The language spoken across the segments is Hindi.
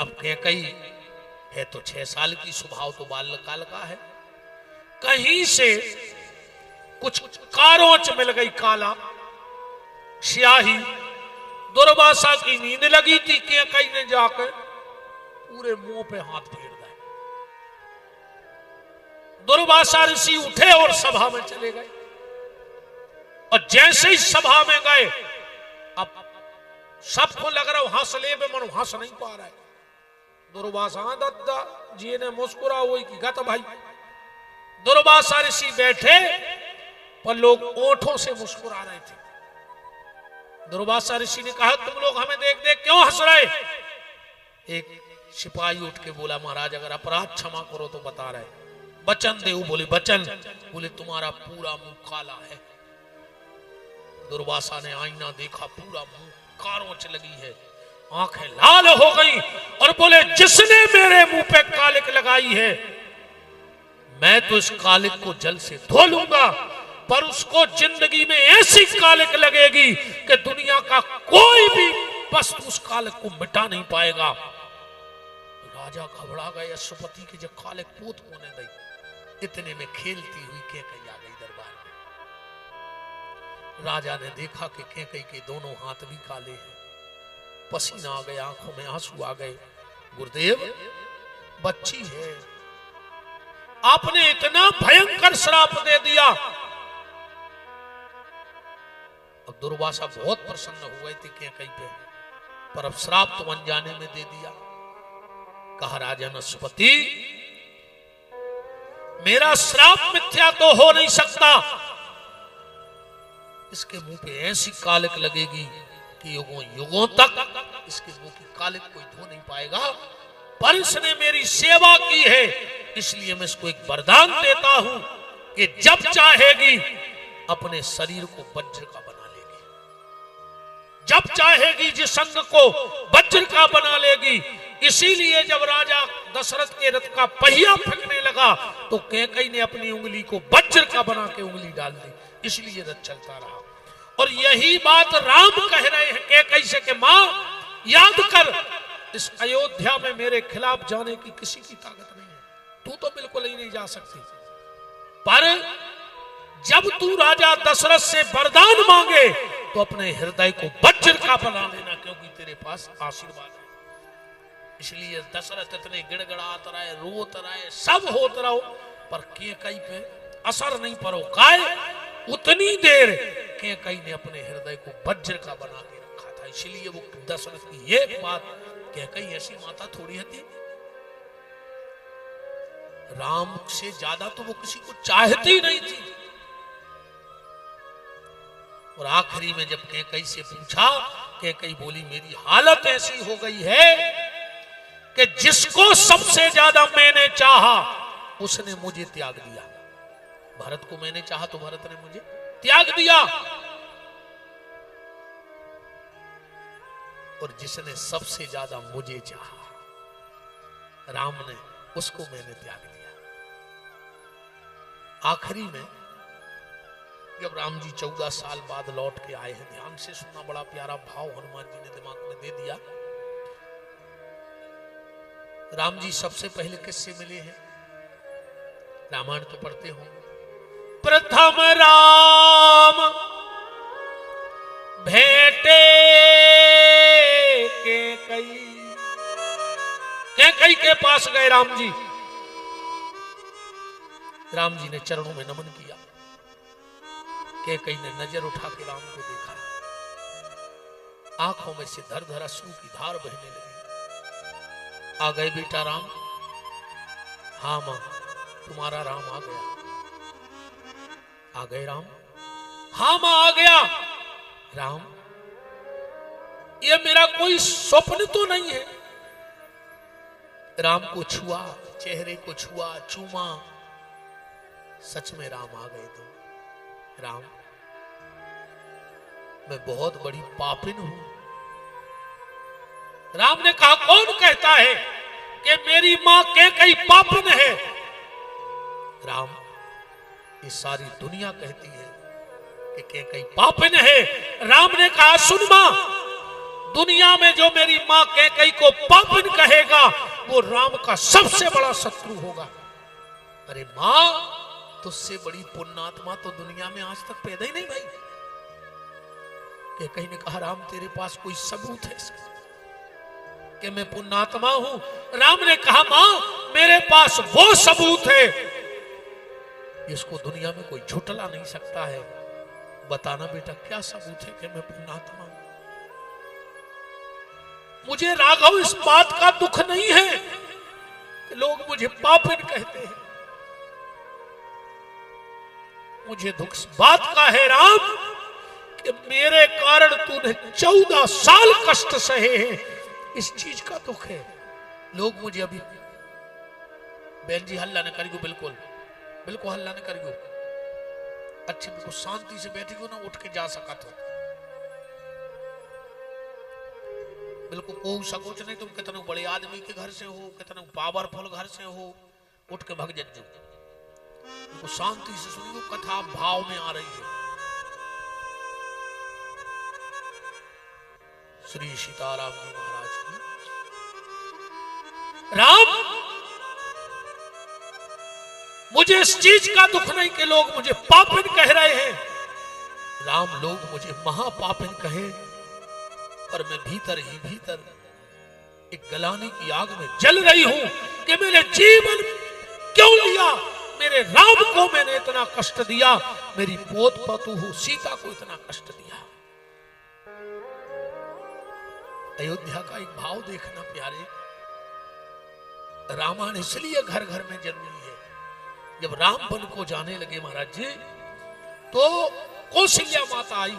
अब कैकई है तो 6 साल की, स्वभाव तो बाल्यकाल का है। कहीं से कुछ कारोच मिल गई, काला स्याही। दुर्वासा की नींद लगी थी, कैकई ने जाकर पूरे मुंह पे हाथ फेर दिया। दुर्वासा ऋषि उठे और सभा में चले गए, और जैसे ही सभा में गए, अब सबको लग रहा है हंसले में मन हंस नहीं पा रहा है। दुर्वासा दत्ता जी ने मुस्कुरा हुई कि गत भाई। दुर्वासा ऋषि बैठे पर लोग ओंठों से मुस्कुरा रहे थे। दुर्वासा ऋषि ने कहा, तुम लोग हमें देख देख क्यों हंस रहे? एक सिपाही उठ के बोला, महाराज अगर अपराध क्षमा करो तो बता रहे। वचन दे। बोले वचन। बोले तुम्हारा पूरा मुंह काला है। दुर्वासा ने आईना देखा, पूरा मुंह कारोच लगी है, आंखें लाल हो गई, और बोले जिसने मेरे मुंह पे कालिक लगाई है, मैं तो इस कालिक को जल से धो लूंगा, पर उसको जिंदगी में ऐसी कालिक लगेगी कि दुनिया का कोई भी वस्तु उस कालिक को मिटा नहीं पाएगा। राजा घबरा गए, अश्वपति के जब कालिक पूत होने दी। इतने में खेलती हुई कैकई आ गई दरबार में। राजा ने देखा कि कैकई के दोनों हाथ भी काले हैं, पसीना आ गया, आंखों में आंसू आ गए। गुरुदेव, बच्ची है, आपने इतना भयंकर श्राप दे दिया। अब दुर्वासा बहुत प्रसन्न हुए थे कैकई पे, पर अब श्राप तो अनजाने में दे दिया। कहा, राजन अश्वपति, मेरा श्राप मिथ्या तो हो नहीं सकता। इसके मुंह पे ऐसी कालिक लगेगी कि युगों युगों तक इसके मुंह की कालिक कोई धो नहीं पाएगा। पर इसने मेरी सेवा की है, इसलिए मैं इसको एक वरदान देता हूं कि जब चाहेगी अपने शरीर को वज्र का बना लेगी, जब चाहेगी जिस अंग को वज्र का बना लेगी। इसीलिए जब राजा दशरथ के रथ का पहिया फटने लगा तो कैकई ने अपनी उंगली को वज्र का बना के उंगली डाल दी, इसलिए रथ चलता रहा। और यही बात राम कह रहे हैं कैकई से कि मां याद कर, इस अयोध्या में मेरे खिलाफ जाने की किसी की ताकत नहीं है, तू तो बिल्कुल ही नहीं जा सकती। पर जब तू राजा दशरथ से वरदान मांगे तो अपने हृदय को वज्र का बना लेना, क्योंकि तेरे पास आशीर्वाद है। इसलिए दशरथ इतने गिड़गड़ाते रहे, रोते रहे, सब होते रहो, पर कैकई पे असर नहीं पड़ो। काय उतनी देर कैकई ने अपने हृदय को वज्र का बना के रखा था। इसलिए वो दशरथ की ये बात, कैकई ऐसी माता थोड़ी थी, राम से ज्यादा तो वो किसी को चाहती नहीं थी। और आखिरी में जब कैकई से पूछा, कैकई बोली, मेरी हालत ऐसी हो गई है कि जिसको सबसे ज्यादा मैंने चाहा उसने मुझे त्याग दिया। भरत को मैंने चाहा तो भरत ने मुझे त्याग दिया, और जिसने सबसे ज्यादा मुझे चाहा राम ने, उसको मैंने त्याग दिया। आखिरी में जब राम जी 14 साल बाद लौट के आए हैं, ध्यान से सुनना, बड़ा प्यारा भाव हनुमान जी ने दिमाग में दे दिया। राम जी सबसे पहले किससे मिले हैं? रामायण तो पढ़ते हो। प्रथम राम भेटे कैकई के पास गए राम जी। राम जी ने चरणों में नमन किया। कैकई ने नजर उठा के राम को देखा, आंखों में से धर धर अश्रु की धार बहने लगी। आ गए बेटा राम? हाँ मां, तुम्हारा राम आ गया। आ गए राम? हाँ मां, आ गया। राम, ये मेरा कोई स्वप्न तो नहीं है? राम को छुआ, चेहरे को छुआ, चूमा, सच में राम आ गए। तो राम, मैं बहुत बड़ी पापिन हूं। राम ने कहा, कौन कहता है कि मेरी मां कैकई पापिन है? राम, ये सारी दुनिया कहती है कि कैकई पापिन है। राम ने कहा, सुन मां, दुनिया में जो मेरी मां कैकई को पापिन कहेगा वो राम का सबसे बड़ा शत्रु होगा। अरे मां, तुझसे बड़ी पुण्यात्मा तो दुनिया में आज तक पैदा ही नहीं भाई। कि कहीं ने कहा राम तेरे पास कोई सबूत है इसका कि मैं पुण्यात्मा हूं? राम ने कहा मां मेरे पास वो सबूत है इसको दुनिया में कोई झुटला नहीं सकता है। बताना बेटा क्या सबूत है कि मैं पुण्यात्मा हूं? मुझे राघव इस बात का दुख नहीं है कि लोग मुझे पापिन कहते हैं। मुझे दुख इस बात का है राम कि मेरे कारण तूने 14 साल कष्ट सहे हैं, इस चीज का दुख है। लोग मुझे अभी बहन जी हल्ला न करियो, बिल्कुल बिल्कुल हल्ला न करियो, अच्छे बिल्कुल शांति से बैठी हो ना, उठ के जा सका तो बिल्कुल को सकोच नहीं। तुम कितने बड़े आदमी के घर से हो, कितने पावरफुल घर से हो, उठ के भग जज्जो। बिल्कुल शांति से सुनियो, कथा भाव में आ रही है। श्री सीताराम जी महाराज की। राम मुझे इस चीज का दुख नहीं कि लोग मुझे पापिन कह रहे हैं। राम लोग मुझे महापापिन कहे पर मैं भीतर ही भीतर एक गलाने की आग में जल रही हूं कि मेरे जीवन क्यों लिया, मेरे राम को मैंने इतना कष्ट दिया, मेरी पोत पतू सीता को इतना कष्ट दिया। अयोध्या का एक भाव देखना प्यारे। रामायण इसलिए घर घर में जरूरी है। जब राम वन को जाने लगे महाराज जी तो कौशल्या माता आई।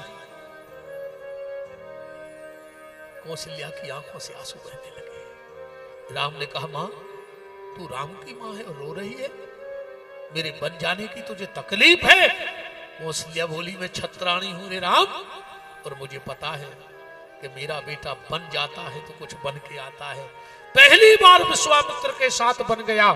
कौशल्या की आंखों से आंसू बहने लगे। राम ने कहा मां तू राम की मां है और रो रही है, मेरे बन जाने की तुझे तकलीफ है? कौशल्या बोली मैं छत्राणी हूं रे राम, और मुझे पता है कि मेरा बेटा बन जाता है तो कुछ बन के आता है। पहली बार विश्वामित्र के साथ बन गया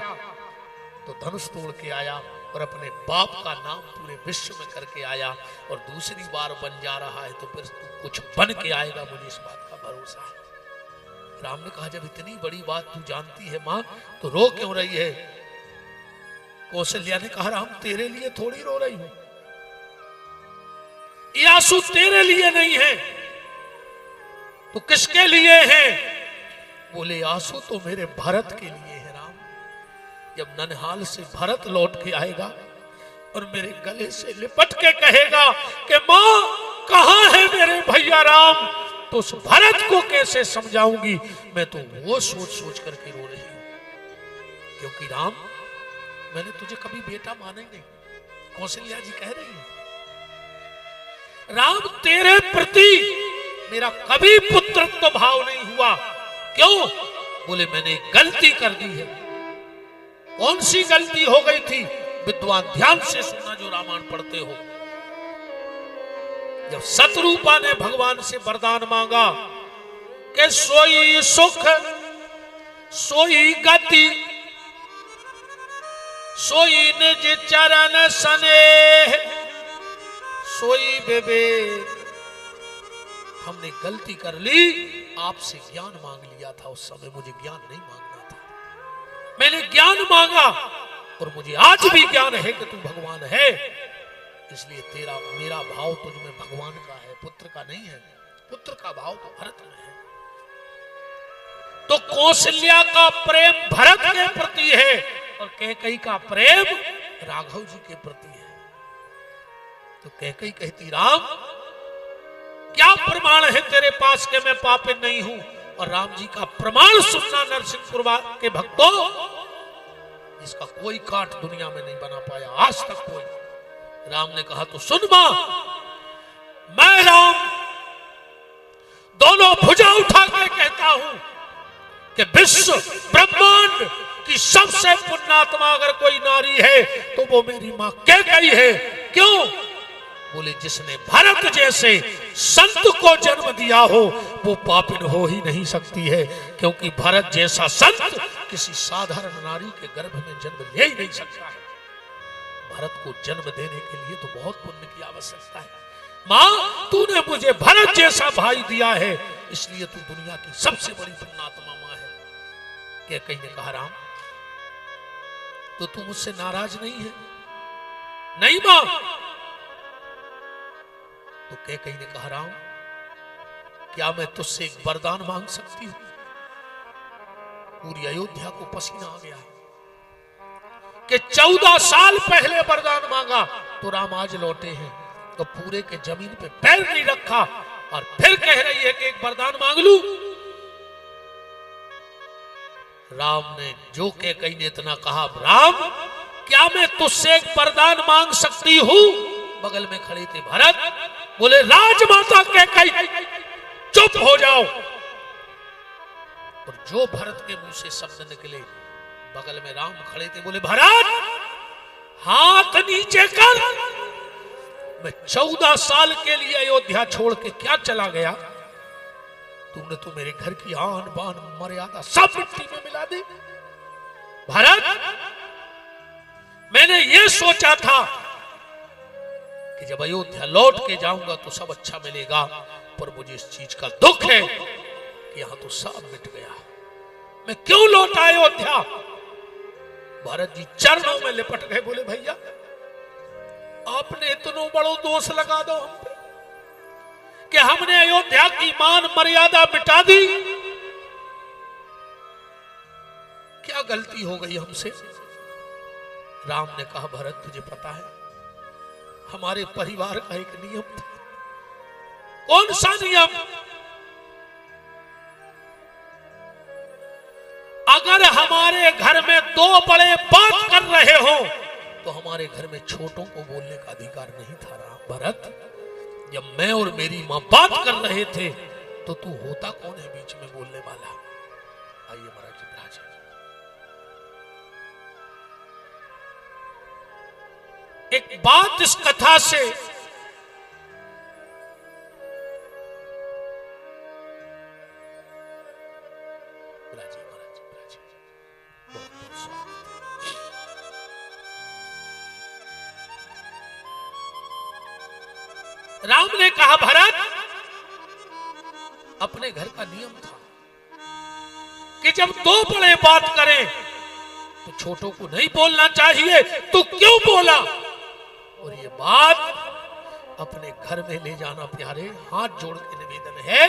तो धनुष तोड़ के आया और अपने बाप का नाम पूरे विश्व में करके आया, और दूसरी बार बन जा रहा है तो फिर तू कुछ बन के आएगा, मुझे इस बात का भरोसा है। राम ने कहा जब इतनी बड़ी बात तू जानती है मां तो रो क्यों रही है? कौशल्या ने कहा राम तेरे लिए थोड़ी रो रही हूं, ये आंसू तेरे लिए नहीं है तो किसके लिए है? बोले आंसू तो मेरे भरत के लिए है राम। जब ननिहाल से भरत लौट के आएगा और मेरे गले से लिपट के कहेगा कि मां कहां है मेरे भैया राम, तो उस भरत को कैसे समझाऊंगी? मैं तो वो सोच सोच करके रो रही हूं, क्योंकि राम मैंने तुझे कभी बेटा माना ही नहीं। कौशल्या जी कह रही है राम तेरे प्रति मेरा कभी पुत्रत्व भाव नहीं हुआ। क्यों? बोले मैंने एक गलती कर दी है। कौन सी गलती हो गई थी? विद्वान ध्यान से सुनना जो रामायण पढ़ते हो। जब शत्रुपा ने भगवान से वरदान मांगा कि सोई सुख सोई गति सोई निज चरण स्नेह सोई विवेक, हमने गलती कर ली, आपसे ज्ञान मांग लिया था। उस समय मुझे ज्ञान नहीं मांगना था, मैंने ज्ञान मांगा और मुझे आज भी ज्ञान है कि तू भगवान है, इसलिए तेरा मेरा भाव तुझ में भगवान का है, पुत्र का नहीं है। पुत्र का भाव तो भरत में है। तो कौशल्या का प्रेम भरत के प्रति है और कैकेयी का प्रेम राघव जी के प्रति है। तो कैकेयी कहती राम क्या प्रमाण है तेरे पास कि मैं पापिन नहीं हूं? और राम जी का प्रमाण सुनना नरसिंहपुर के भक्तों, इसका कोई काट दुनिया में नहीं बना पाया आज तक कोई। राम ने कहा तो सुन मां, मैं राम दोनों भुजा उठा के कहता हूं कि विश्व ब्रह्मांड की सबसे पुण्यात्मा अगर कोई नारी है तो वो मेरी मां कैकेयी है। क्यों? बोले जिसने भरत जैसे संत को जन्म दिया हो वो पापिन हो ही नहीं सकती है, क्योंकि भरत जैसा संत किसी साधारण नारी के गर्भ में जन्म ले ही नहीं सकता है। भरत को जन्म देने के लिए तो बहुत पुण्य की आवश्यकता है। मां तूने मुझे भरत जैसा भाई दिया है, इसलिए तू दुनिया की सबसे बड़ी पुण्यात्मा मां है। कैकई ने कहा राम तो तू मुझसे नाराज नहीं है? नहीं मां। तो कैकई ने कहा राम क्या मैं तुझसे एक वरदान मांग सकती हूं? पूरी अयोध्या को पसीना आ गया कि 14 साल पहले वरदान मांगा तो राम आज लौटे हैं, तो पूरे के जमीन पे पैर नहीं रखा और फिर कह रही है कि एक वरदान मांग लूं। राम ने जो कैकई ने इतना कहा, राम क्या मैं तुझसे एक वरदान मांग सकती हूं? बगल में खड़े थे भरत, बोले राजमाता कैकई चुप हो जाओ। और जो भरत के मुंह से शब्द निकले, बगल में राम खड़े थे, बोले भरत हाथ नीचे कर, मैं 14 साल के लिए अयोध्या छोड़ के क्या चला गया? तुमने तो मेरे घर की आन बान मर्यादा सब मिट्टी में मिला दी। भरत मैंने ये सोचा था कि जब अयोध्या लौट के जाऊंगा तो सब अच्छा मिलेगा, पर मुझे इस चीज का दुख है कि यहां तो सब मिट गया। मैं क्यों लौटा अयोध्या? भरत जी चरणों में लिपट गए, बोले भैया आपने इतना बड़ो दोष लगा दो हम पे कि हमने अयोध्या की मान मर्यादा मिटा दी। क्या गलती हो गई हमसे? राम ने कहा भरत तुझे पता है हमारे परिवार का एक नियम था। कौन सा नियम? अगर हमारे घर में दो बड़े बात कर रहे हो तो हमारे घर में छोटों को बोलने का अधिकार नहीं था। राम भरत जब मैं और मेरी मां बात कर रहे थे तो तू होता कौन है बीच में बोलने वाला? आइए महाराज राज एक बात इस कथा से राम ने कहा भरत अपने घर का नियम था कि जब दो बड़े बात करें तो छोटों को नहीं बोलना चाहिए, तो क्यों बोला? और ये बात अपने घर में ले जाना प्यारे हाथ जोड़ के निवेदन है,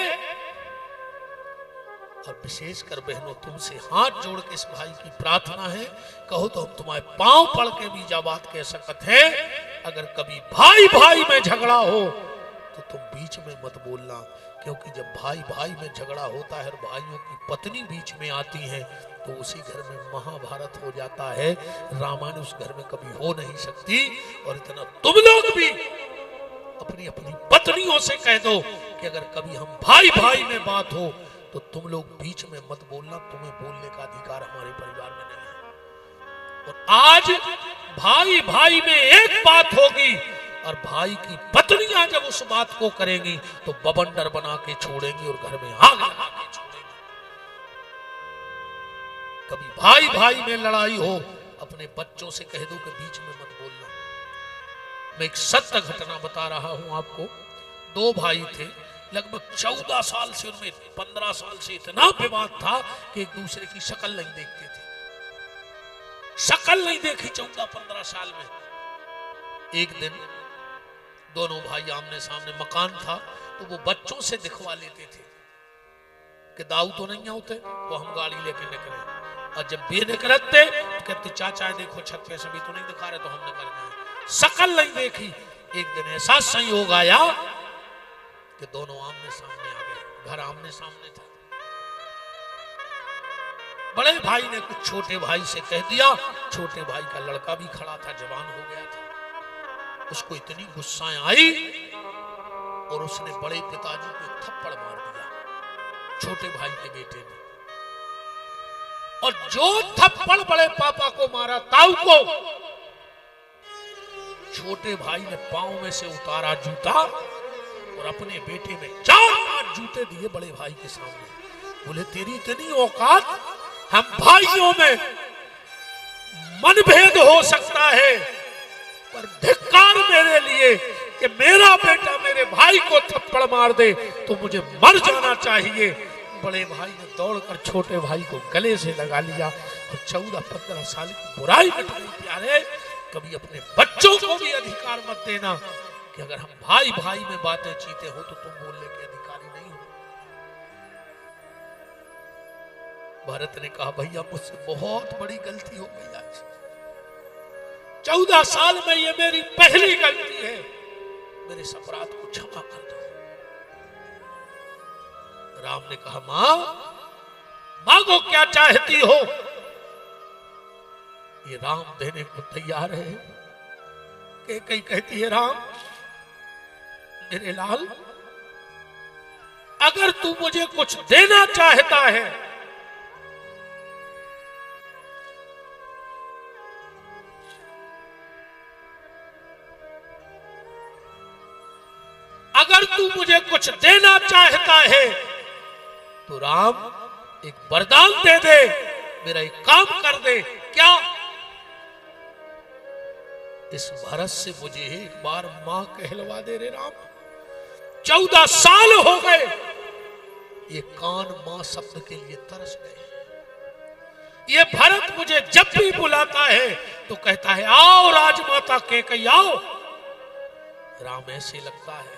और विशेषकर बहनों तुमसे हाथ जोड़ के इस भाई की प्रार्थना है, कहो तो हम तुम्हारे पांव पड़ के भी जा बात कह सकते हैं। अगर कभी भाई भाई में झगड़ा हो तो तुम बीच में मत बोलना, क्योंकि जब भाई भाई में झगड़ा होता है और भाइयों की पत्नी बीच में आती है तो उसी घर में महाभारत हो जाता है। रामायण उस घर में कभी हो नहीं सकती। और इतना तुम लोग भी अपनी अपनी पत्नियों से कह दो कि अगर कभी हम भाई भाई में बात हो तो तुम लोग बीच में मत बोलना, तुम्हें बोलने का अधिकार हमारे परिवार में नहीं है। और आज भाई भाई में एक बात होगी और भाई की पत्नियां जब उस बात को करेंगी तो बवंडर बना के छोड़ेंगी और घर में आग लगा के छोड़ेंगी। कभी भाई भाई में लड़ाई हो अपने बच्चों से कह दो कि बीच में मत बोलना। मैं एक सत्य घटना बता रहा हूं आपको। दो भाई थे, लगभग 14 साल से, उनमें 15 साल से इतना विवाद था कि एक दूसरे की शक्ल नहीं देखते थे। शक्ल नहीं देखी 14-15 साल में। एक दिन दोनों भाई आमने सामने, मकान था तो वो बच्चों से दिखवा लेते थे कि दाऊ तो नहीं होते, तो हम गाड़ी लेके निकले। और जब भी निकलते तो कहते चाचा देखो छत पे सभी तो नहीं दिखा रहे, तो हम निकल गए। शक्ल नहीं देखी। एक दिन ऐसा संयोग आया कि दोनों आमने सामने आ गए। घर आमने सामने था। बड़े भाई ने कुछ छोटे भाई से कह दिया। छोटे भाई का लड़का भी खड़ा था, जवान हो गया था। उसको इतनी गुस्सा आई और उसने बड़े पिताजी को एक थप्पड़ मार दिया, छोटे भाई के बेटे ने। और जो थप्पड़ बड़े पापा को मारा ताऊ को, छोटे भाई ने पांव में से उतारा जूता और अपने बेटे में 4 जूते दिए बड़े भाई के सामने। बोले तेरी इतनी औकात, हम भाइयों में मनभेद हो सकता है पर धिक्कार मेरे लिए कि मेरा बेटा मेरे भाई को थप्पड़ मार दे तो मुझे मर जाना चाहिए। बड़े भाई ने दौड़कर छोटे भाई को गले से लगा लिया और 14-15 साल की बुराई मिट गई। प्यारे, कभी अपने बच्चों को भी अधिकार मत देना कि अगर हम भाई भाई में बातें चीते हो तो तुम बोलने के अधिकारी नहीं हो। भरत ने कहा भैया मुझसे बहुत बड़ी गलती हो गई आज, 14 साल में ये मेरी पहली गलती है, मेरे इस अपराध को क्षमा कर दो। राम ने कहा मां, मांगो क्या चाहती हो। ये राम देने को तैयार है। कैकेयी कहती है राम मेरे लाल, अगर तू मुझे कुछ देना चाहता है अगर तू मुझे कुछ देना चाहता है तो राम एक वरदान दे दे, मेरा एक काम कर दे। क्या? इस भरत से मुझे एक बार मां कहलवा दे रे राम। 14 साल हो गए, ये कान मां शब्द के लिए तरस गए। ये भरत मुझे जब भी बुलाता है तो कहता है आओ राजमाता कैकेयी आओ। राम ऐसे लगता है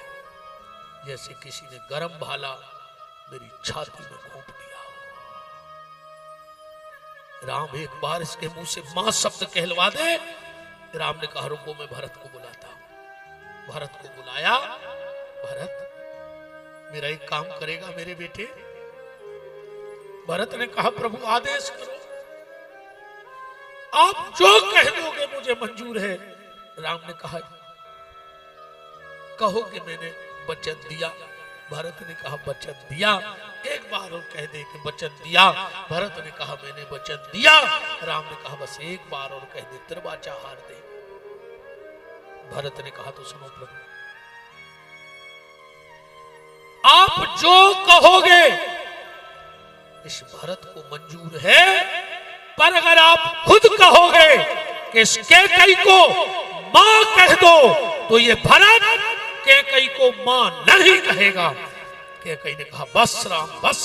जैसे किसी ने गरम भाला मेरी छाती में घोंप दिया। राम एक बार इसके मुंह से मां शब्द कहलवा दे। राम ने कहा रुको मैं भरत को बुलाता हूं। भरत को बुलाया। भरत मेरा एक काम करेगा मेरे बेटे? भरत ने कहा प्रभु आदेश करो, आप जो कह दोगे मुझे मंजूर है। राम ने कहा कहो कि मैंने वचन दिया। भरत ने कहा वचन दिया। एक बार और कह दे कि वचन दिया। भरत ने कहा मैंने वचन दिया। राम ने कहा बस एक बार और कह दे त्रिवाचा हार दे। भरत ने कहा तो सुनो प्रभु, आप जो कहोगे इस भरत को मंजूर है, पर अगर आप खुद कहोगे कि इस कैकेयी को मां कह दो तो ये भरत कैकेयी को मां नहीं कहेगा। कैकेयी ने कहा बस राम बस,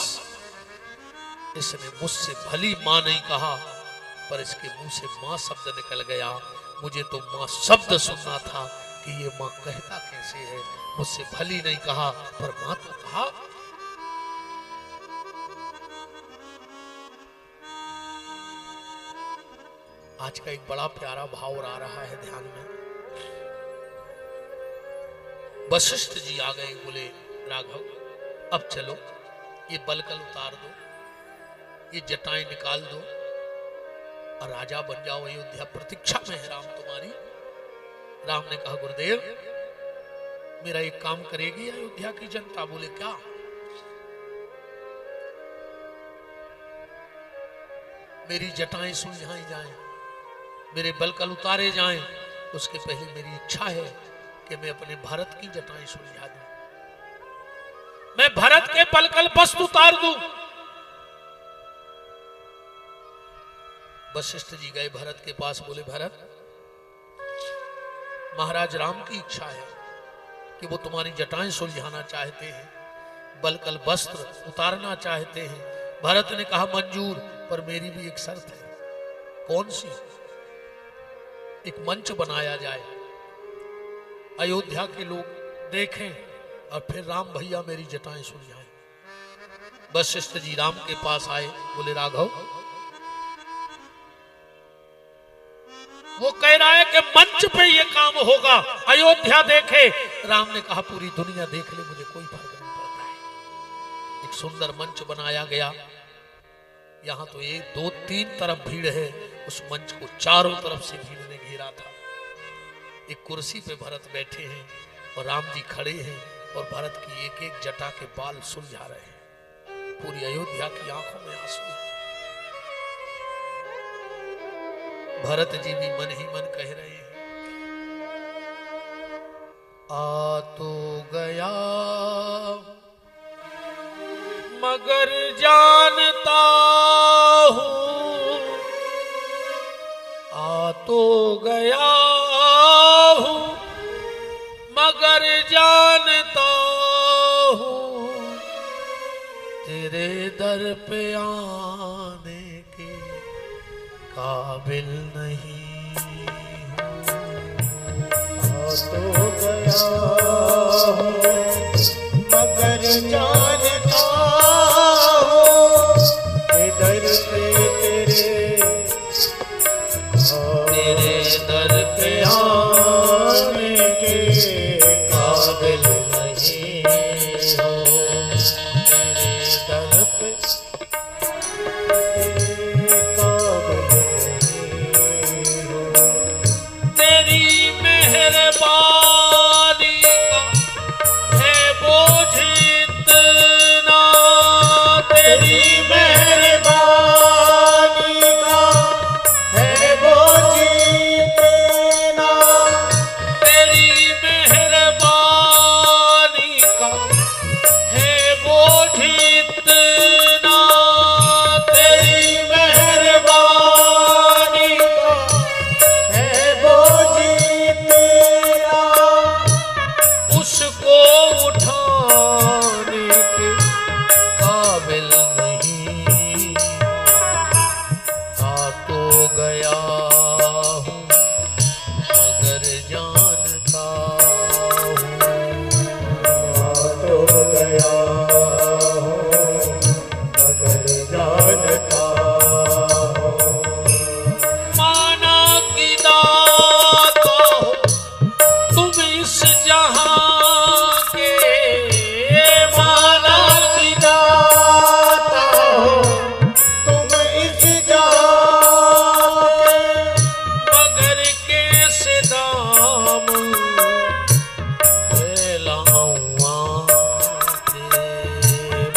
इसने मुझसे भली मां नहीं कहा पर इसके मुंह से मां शब्द निकल गया। मुझे तो मां शब्द सुनना था कि ये मां कहता कैसे है। मुझसे भली नहीं कहा पर मां तो कहा। आज का एक बड़ा प्यारा भाव आ रहा है ध्यान में। वशिष्ठ जी आ गए, बोले राघव अब चलो ये बलकल उतार दो, ये जटाएं निकाल दो और राजा बन जाओ। अयोध्या प्रतीक्षा में है राम तुम्हारी। राम ने कहा गुरुदेव मेरा एक काम करेगी अयोध्या की जनता? बोले क्या? मेरी जटाएं सुलझाई जाएं, मेरे बलकल उतारे जाएं, उसके पहले मेरी इच्छा है कि मैं अपने भरत की जटाएं सुलझा दूं, मैं भरत के बलकल बस उतार दूं। वशिष्ठ जी गए भरत के पास, बोले भरत महाराज राम की इच्छा है कि वो तुम्हारी जटाएं सुलझाना चाहते हैं, बलकल वस्त्र उतारना चाहते हैं। भरत ने कहा मंजूर, पर मेरी भी एक शर्त है। कौन सी? एक मंच बनाया जाए, अयोध्या के लोग देखें और फिर राम भैया मेरी जटाएं सुलझाएं। वशिष्ठ जी राम के पास आए, बोले राघव वो कह रहा है कि मंच पे ये काम होगा, अयोध्या देखे। राम ने कहा पूरी दुनिया देख ले, मुझे कोई फर्क नहीं पड़ता है। एक सुंदर मंच बनाया गया। यहां तो 1 2 3 तरफ भीड़ है, उस मंच को चारों तरफ से भीड़ ने घेरा था। एक कुर्सी पे भरत बैठे हैं और राम जी खड़े हैं और भरत की एक एक जटा के बाल सुलझा रहे हैं। पूरी अयोध्या की आंखों में आंसू। भरत जी भी मन ही मन कह रहे हैं आ तो गया मगर जानता हूं, आ तो गया हूं मगर जानता हूं तेरे दर पे आने के काबिल नहीं हूँ। तो गया हूँ मगर जानता हूँ कि दर पे तेरे दर पे आने के काबिल नहीं हो। तेरे दर पे काबिल नहीं हो। तेरी मेहरबानी का है बोझ इतना, तेरी मेहरबानी का है बोझ इतना। तेरी मेहरबानी का है बोझ इतना, तेरी मेहरबानी का है बोझ इतना। उसको उठाने के काबिल नहीं। आ तो गया हूँ मगर जानता हूँ। तो गया हूँ मगर जानता हूँ। माना की दाता हो तुम इस जहां के, माना की दाता हो तुम इस जहां के। मगर कैसे दाम फैलाऊं आके,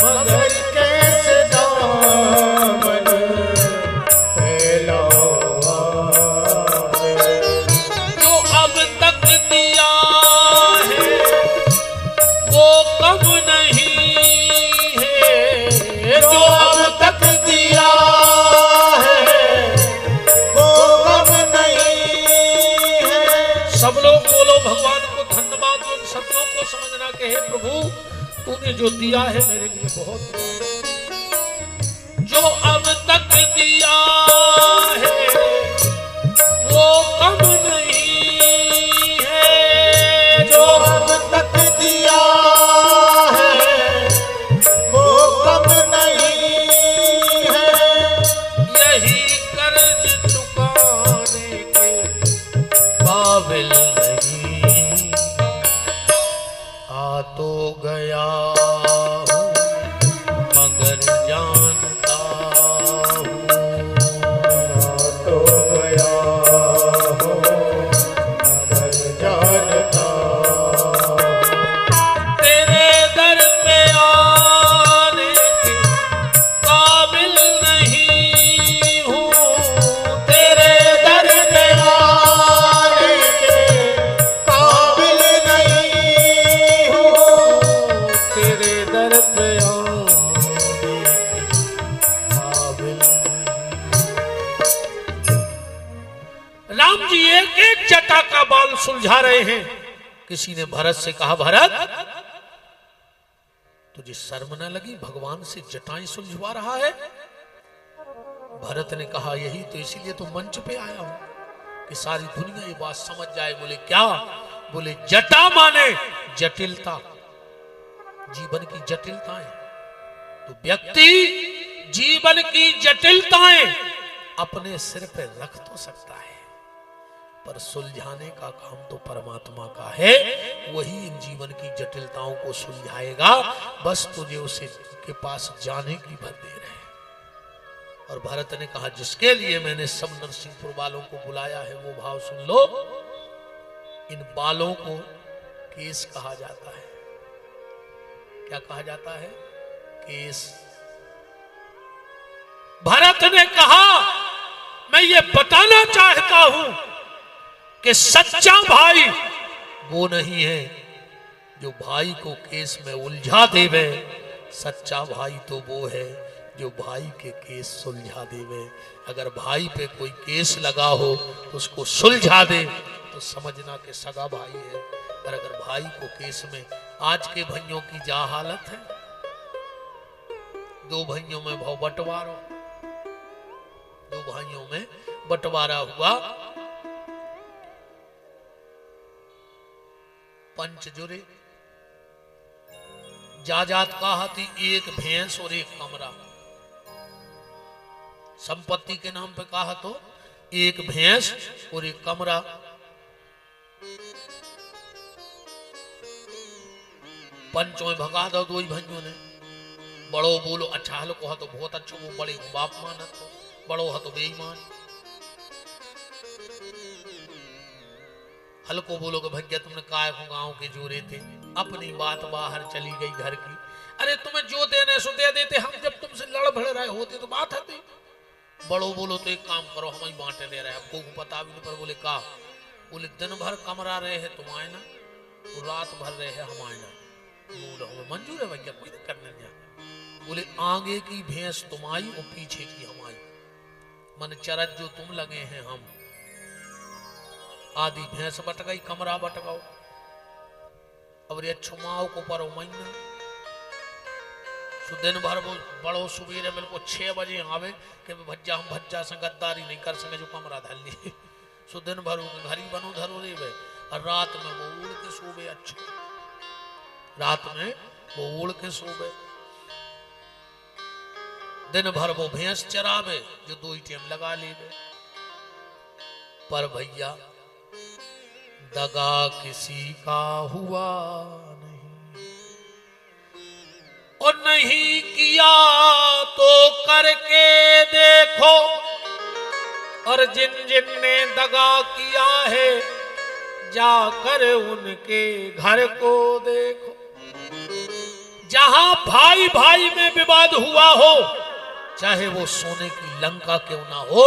मगर कैसे दामन फैलाऊं आके। जो अब तक दिया है वो कम नहीं है, जो अब तक दिया है वो कम नहीं है। सब लोग बोलो भगवान को धन्यवाद। उन शब्दों को समझना कि हे प्रभु तूने जो दिया है मेरे लिए बहुत। जो अब तक दिया है वो कम नहीं है, जो अब तक दिया है वो कम नहीं है। यही कर्ज चुकाने के काबिल नहीं। आ तो गया हूँ मगर जानता हूँ। तो गया हूँ मगर जानता हूँ। तेरे दर पे आने के काबिल नहीं हूँ। तेरे दर पे आने के काबिल नहीं हूँ। तेरे दर पे आने के काबिल नहीं। राम जी एक एक जटा का बाल सुलझा रहे हैं। किसी ने भरत से कहा भरत तुझे शर्म न लगी भगवान से जटाएं सुलझवा रहा है। भरत ने कहा यही तो इसीलिए तो मंच पे आया हूं कि सारी दुनिया ये बात समझ जाए। बोले क्या? बोले जटा माने जटिलता, जीवन की जटिलताएं। तो व्यक्ति जीवन की जटिलताएं अपने सिर पे रख तो सकता है पर सुलझाने का काम तो परमात्मा का है। वही इन जीवन की जटिलताओं को सुलझाएगा। बस तुझे उसे के पास जाने की भर देर है। और भरत ने कहा जिसके लिए मैंने सब नरसिंहपुर वालों को बुलाया है वो भाव सुन लो। इन बालों को केस कहा जाता है। क्या कहा जाता है? केस। भरत ने कहा मैं ये बताना चाहता हूं कि सच्चा भाई वो नहीं है जो भाई को केस में उलझा देवे। सच्चा भाई तो वो है जो भाई के केस सुलझा देवे। अगर भाई पे कोई केस लगा हो तो उसको सुलझा दे तो समझना कि सगा भाई है। और अगर भाई को केस में, आज के भाइयों की जा हालत है, दो भाइयों में भाव बंटवारा, दो भाइयों में बंटवारा हुआ। पंच जुरे, जाजात कहा थी एक भैंस और एक कमरा। संपत्ति के नाम पे कहा तो एक भैंस और एक कमरा। पंचों में भगा दो दो ही भाइयों ने। बड़ो बोलो अच्छा हल्को है तो बहुत अच्छो, वो बड़े को बाप मानत तो, बड़ो है तो बेईमान। हल्को बोलो कि भैया तुमने काय को गांव के जोरे थे, अपनी बात बाहर चली गई घर की। अरे तुम्हें जो देने सो दे देते, हम जब तुमसे लड़ भड़ रहे होते तो बात आती। बड़ो बोलो तो एक काम करो, हम ही बांटे ले रहे, आपको पता भी नहीं। पर बोले का? बोले दिन भर कमरा रहे है तुम आए ना, तो रात भर रहे है हम आए ना। मंजूर है भैया, कोई दिक्कत नहीं। बोले आगे की भैंस तुम आई और पीछे की हम आई, मन चरत जो तुम लगे हैं हम। आधी भैंस बट गई, कमरा बट गओ। अब रे छुमाओ को परो महीना दिन भर वो बड़ो सुबेरे मेरे को 6 बजे आवे कि भज्जा हम भज्जा से गद्दारी नहीं कर सके, जो कमरा धर ली। सो दिन भर घर ही बनो धरो रे वे, और रात में वो उड़ के सोवे। अच्छा, रात में वो उड़ के सोवे। दिन भर वो भैंस चरावे, जो 2 ही टाइम लगा लेवे। पर भैया दगा किसी का हुआ नहीं, और नहीं किया तो करके देखो, और जिन जिन ने दगा किया है जाकर उनके घर को देखो। जहां भाई भाई में विवाद हुआ हो, चाहे वो सोने की लंका क्यों ना हो,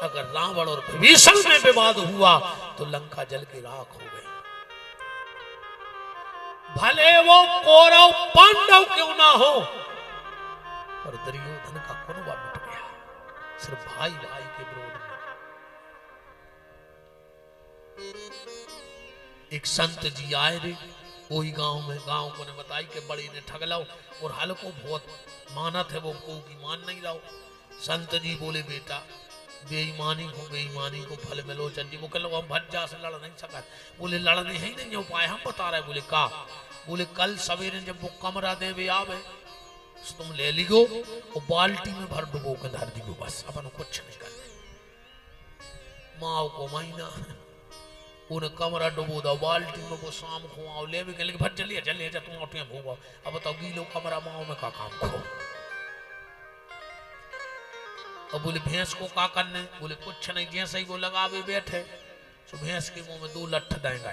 अगर रावण और विभीषण में विवाद हुआ तो लंका जल के राख हो गई। भले वो कौरव पांडव क्यों ना हो, पर दुर्योधन का कुनबा मिट गया, सिर्फ भाई भाई के विरोध में। एक संत जी आए रे वही गांव में, गांव को ने बताई कि बड़ी ने ठगलाओ, और हल को बहुत मानत है, वो को की मान नहीं लाओ। संत जी बोले बेटा बेईमानी को फल मिलो। चंदी वो कह लो हम भज्जा से लड़ नहीं सका। बोले लड़ने ही नहीं उपाय हम बता रहे। बोले का? बोले कल सवेरे जब वो कमरा देवे आवे तुम ले लियो, और बाल्टी में भर डुबो के धर दियो, बस अपन कुछ नहीं करने। माँ को महीना उन्हें कमरा डुबो दो बाल्टी में, वो शाम को आओ ले भी के भर चलिए चलिए तुम उठिए भूगो। अब बताओ गीलो कमरा माओ में का काम खो। अब बोले भैंस को का करने? बोले कुछ नहीं, जैसे ही वो लगावे बैठे तो भैंस के मुंह में 2 लठ देंगे।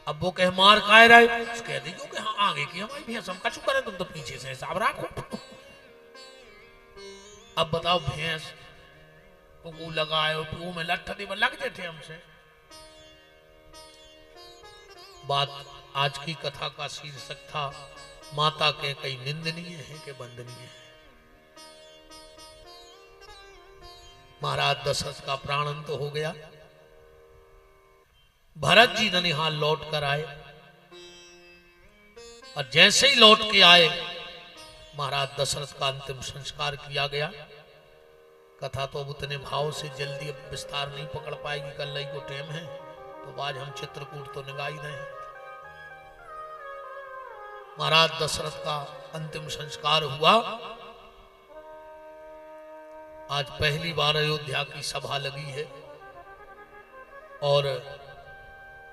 अब वो कहे मार खाए रहे, कह दियो कि हाँ आगे की हमारी भैंस, हम कछु करें तुम तो पीछे से हिसाब रखो। अब बताओ भैंस को लगाए वो में लठ दे लग जाते हमसे। बात आज की कथा का शीर्षक था माता के कई निंदनीय है कि वंदनीय है। महाराज दशरथ का प्राण अंत हो गया। भरत जी ननिहाल लौट कर आए, और जैसे ही लौट के आए महाराज दशरथ का अंतिम संस्कार किया गया। कथा तो अब उतने भाव से जल्दी अब विस्तार नहीं पकड़ पाएगी, कल ही को टाइम है, तो आज हम चित्रकूट तो निगाह ही रहे। महाराज दशरथ का अंतिम संस्कार हुआ। आज पहली बार अयोध्या की सभा लगी है, और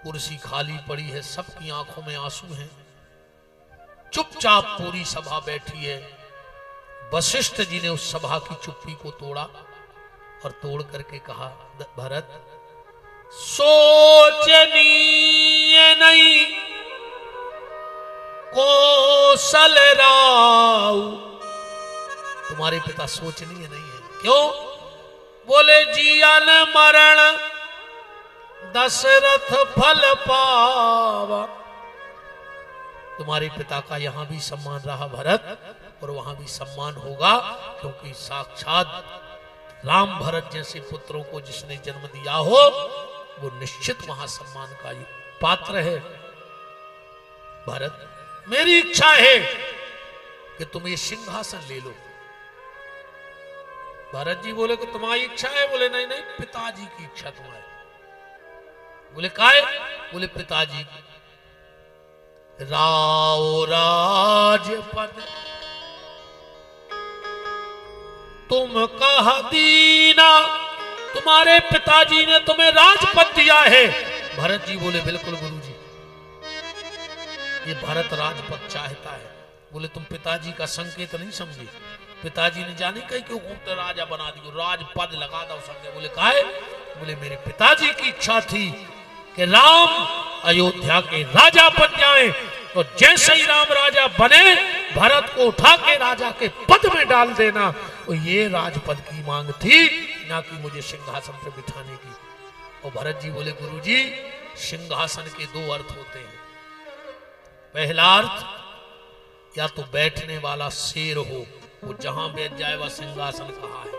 कुर्सी खाली पड़ी है, सबकी आंखों में आंसू हैं। चुपचाप पूरी सभा बैठी है। वशिष्ठ जी ने उस सभा की चुप्पी को तोड़ा, और तोड़ करके कहा भरत सोचनीय नहीं कौशल राव, तुम्हारे पिता सोचनीय नहीं है। क्यों? बोले जियन मरण दशरथ फल पावा। तुम्हारे पिता का यहां भी सम्मान रहा भरत, और वहां भी सम्मान होगा, क्योंकि साक्षात राम भरत जैसे पुत्रों को जिसने जन्म दिया हो, वो निश्चित वहां सम्मान का पात्र है। भरत मेरी इच्छा है कि तुम ये सिंहासन ले लो। भरत जी बोले कि तुम्हारी इच्छा है? बोले नहीं नहीं, पिताजी की इच्छा तुम्हारी। बोले काहे? बोले पिताजी की। राव राजपद तुम कह दीना, तुम्हारे पिताजी ने तुम्हें राजपद दिया है। भरत जी बोले बिल्कुल गुरुजी, ये भरत राजपद चाहता है। बोले तुम पिताजी का संकेत नहीं समझे, पिताजी ने जाने कहीं क्यों घूमते राजा बना दियो, राजपद लगा दो संगे। बोले काहे? बोले मेरे पिताजी की इच्छा थी कि राम अयोध्या के राजा बन जाएं, तो जैसे ही राम राजा बने भरत को उठा के राजा के पद में डाल देना। तो ये राजपद की मांग थी, ना कि मुझे सिंहासन पर बिठाने की। और भरत जी बोले गुरुजी, सिंहासन के दो अर्थ होते हैं। पहला अर्थ, या तो बैठने वाला शेर हो, वो जहां बैठ जाए वह सिंहासन कहा है।